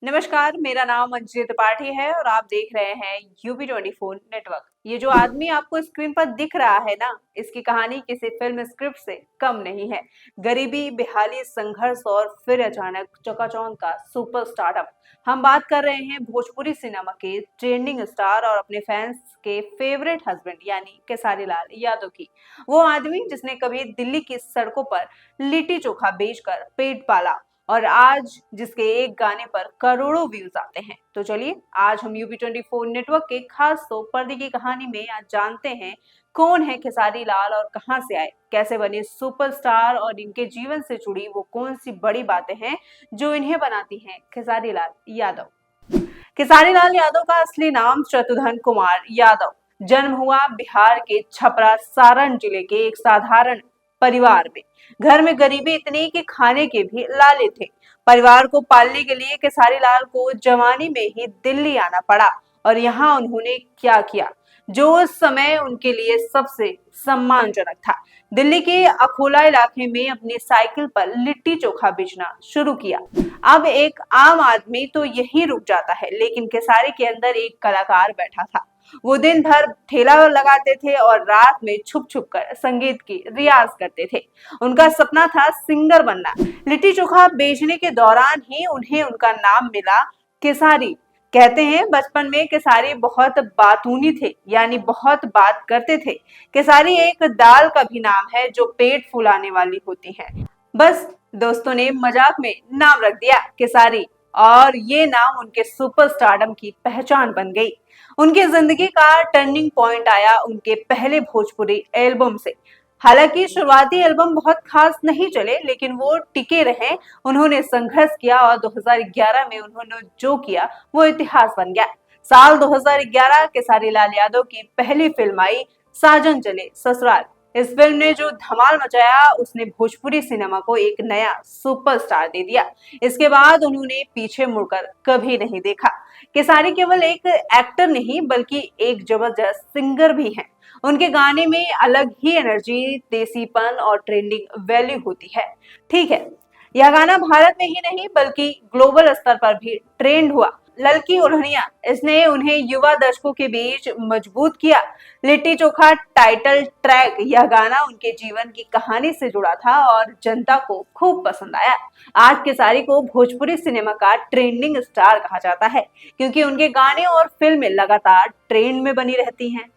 नमस्कार, मेरा नाम अंजलि त्रिपाठी है और आप देख रहे हैं यूपी 24 नेटवर्क। ये जो आदमी आपको स्क्रीन पर दिख रहा है ना, इसकी कहानी किसी फिल्म स्क्रिप्ट से कम नहीं है। गरीबी, बेहाली, संघर्ष और फिर अचानक चकाचौंध का सुपर स्टारडम। हम बात कर रहे हैं भोजपुरी सिनेमा के ट्रेंडिंग स्टार और अपने फैंस के फेवरेट हस्बैंड यानी खेसारी लाल यादव की। वो आदमी जिसने कभी दिल्ली की सड़कों पर लिट्टी चोखा बेचकर पेट पाला और आज जिसके एक गाने पर करोड़ों व्यूज आते हैं। तो चलिए आज हम यूपी 24 नेटवर्क के खास शो पर्दे की कहानी में आज जानते हैं कौन है खेसारी लाल और कहां से आए, कैसे बने सुपरस्टार और इनके जीवन से जुड़ी वो कौन सी बड़ी बातें हैं जो इन्हें बनाती हैं खेसारी लाल यादव। खेसारी लाल यादव का असली नाम शत्रुघ्न कुमार यादव। जन्म हुआ बिहार के छपरा सारण जिले के एक साधारण परिवार में। घर में गरीबी इतनी कि खाने के भी लाले थे। परिवार को पालने के लिए खेसारी लाल को जवानी में ही दिल्ली आना पड़ा और यहाँ उन्होंने क्या किया जो उस समय उनके लिए सबसे सम्मानजनक था। दिल्ली के अकोला इलाके में अपनी साइकिल पर लिट्टी चोखा बेचना शुरू किया। अब एक आम आदमी तो यही रुक जाता है, लेकिन खेसारी के अंदर एक कलाकार बैठा था। वो दिन भर ठेला लगाते थे और रात में छुप छुप कर संगीत की रियाज करते थे। उनका सपना था सिंगर बनना। लिट्टी चोखा बेचने के दौरान ही उन्हें उनका नाम मिला केसारी। कहते हैं बचपन में केसारी बहुत बातूनी थे, यानी बहुत बात करते थे। केसारी एक दाल का भी नाम है जो पेट फुलाने वाली होती है। बस दोस्तों ने मजाक में नाम रख दिया केसारी और ये नाम उनके सुपरस्टारडम की पहचान बन गई। उनकी जिंदगी का टर्निंग पॉइंट आया उनके पहले भोजपुरी एल्बम से। हालांकि शुरुआती एल्बम बहुत खास नहीं चले, लेकिन वो टिके रहे। उन्होंने संघर्ष किया और 2011 में उन्होंने जो किया वो इतिहास बन गया। साल 2011 केसारी लाल यादव की पहली फिल्म आई साजन चले ससुराल। इस फिल्म ने जो धमाल मचाया उसने भोजपुरी सिनेमा को एक नया सुपरस्टार दे दिया। इसके बाद उन्होंने पीछे मुड़कर कभी नहीं देखा। केसारी केवल एक एक्टर नहीं बल्कि एक जबरदस्त सिंगर भी हैं। उनके गाने में अलग ही एनर्जी, देसीपन और ट्रेंडिंग वैल्यू होती है। ठीक है, यह गाना भारत में ही नहीं बल्कि ग्लोबल स्तर पर भी ट्रेंड हुआ। ललकी ओढ़निया, इसने उन्हें युवा दर्शकों के बीच मजबूत किया। लिट्टी चोखा टाइटल ट्रैक, यह गाना उनके जीवन की कहानी से जुड़ा था और जनता को खूब पसंद आया। आज केसारी को भोजपुरी सिनेमा का ट्रेंडिंग स्टार कहा जाता है क्योंकि उनके गाने और फिल्में लगातार ट्रेंड में बनी रहती हैं।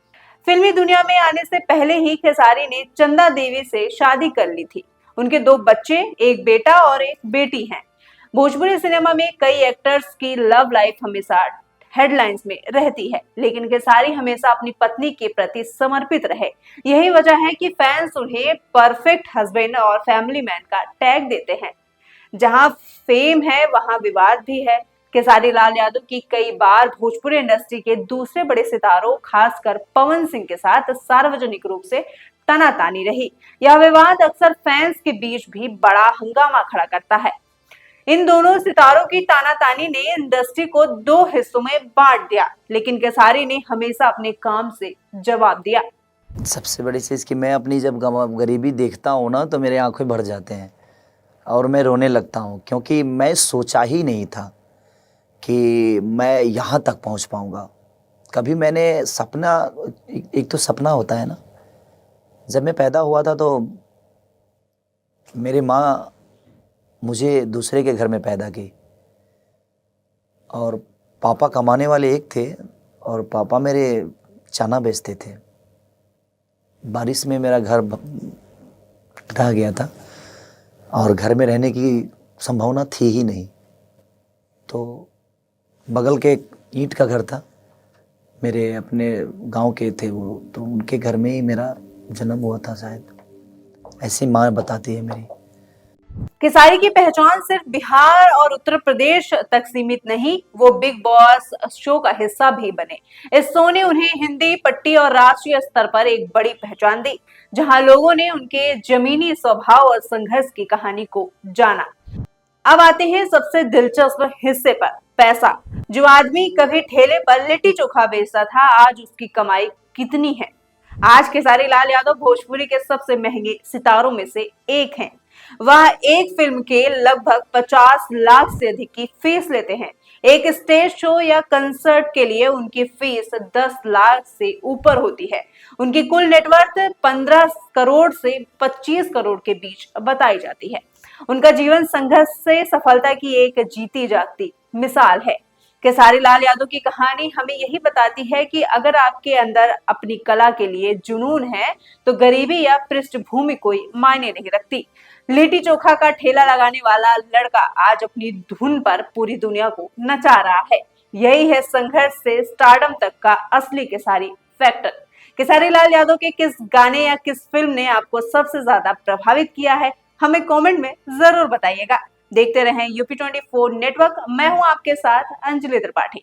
फिल्मी दुनिया में आने से पहले ही खेसारी ने चंदा देवी से शादी कर ली थी। उनके दो बच्चे, एक बेटा और एक बेटी हैं। भोजपुरी सिनेमा में कई एक्टर्स की लव लाइफ हमेशा हेडलाइंस में रहती है, लेकिन खेसारी हमेशा अपनी पत्नी के प्रति समर्पित रहे। यही वजह है कि फैंस उन्हें परफेक्ट हस्बैंड और फैमिली मैन का टैग देते हैं। जहां फेम है वहां विवाद भी है। खेसारी लाल यादव की कई बार भोजपुरी इंडस्ट्री के दूसरे बड़े सितारों खासकर पवन सिंह के साथ सार्वजनिक रूप से तनातानी रही। यह विवाद अक्सर फैंस के बीच भी बड़ा हंगामा खड़ा करता है। इन दोनों सितारों की तानातानी ने इंडस्ट्री को दो हिस्सों में बांट दिया, लेकिन केसारी ने हमेशा अपने काम से जवाब दिया। सबसे बड़ी चीज़ कि मैं अपनी जब गरीबी देखता हूँ ना तो मेरे आंखें भर जाते हैं और मैं रोने लगता हूँ, क्योंकि मैं सोचा ही नहीं था कि मैं यहाँ तक पहुँच पाऊँगा। कभी मैंने सपना, एक तो सपना होता है ना, जब मैं पैदा हुआ था तो मेरी माँ मुझे दूसरे के घर में पैदा की और पापा कमाने वाले एक थे और पापा मेरे चना बेचते थे। बारिश में मेरा घर ढह गया था और घर में रहने की संभावना थी ही नहीं, तो बगल के एक ईंट का घर था, मेरे अपने गांव के थे वो, तो उनके घर में ही मेरा जन्म हुआ था शायद, ऐसी माँ बताती है मेरी। केसारी की पहचान सिर्फ बिहार और उत्तर प्रदेश तक सीमित नहीं, वो बिग बॉस शो का हिस्सा भी बने। इस शो ने उन्हें हिंदी पट्टी और राष्ट्रीय स्तर पर एक बड़ी पहचान दी, जहां लोगों ने उनके जमीनी स्वभाव और संघर्ष की कहानी को जाना। अब आते हैं सबसे दिलचस्प हिस्से पर, पैसा। जो आदमी कभी ठेले पर लिट्टी चोखा बेचता था, आज उसकी कमाई कितनी है। आज खेसारी लाल यादव भोजपुरी के सबसे महंगे सितारों में से एक हैं। वह एक फिल्म के लगभग 50 लाख से अधिक की फीस लेते हैं। एक स्टेज शो या कंसर्ट के लिए उनकी फीस 10 लाख से ऊपर होती है। उनकी कुल नेटवर्थ 15 करोड़ से 25 करोड़ के बीच बताई जाती है। उनका जीवन संघर्ष से सफलता की एक जीती जागती मिसाल है। खेसारी लाल यादव की कहानी हमें यही बताती है कि अगर आपके अंदर अपनी कला के लिए जुनून है तो गरीबी या पृष्ठभूमि कोई मायने नहीं रखती। लिट्टी चोखा का ठेला लगाने वाला लड़का आज अपनी धुन पर पूरी दुनिया को नचा रहा है। यही है संघर्ष से स्टारडम तक का असली खेसारी फैक्टर। खेसारी लाल यादव के किस गाने या किस फिल्म ने आपको सबसे ज्यादा प्रभावित किया है, हमें कमेंट में जरूर बताइएगा। देखते रहें यूपी 24 नेटवर्क। मैं हूं आपके साथ अंजलि त्रिपाठी।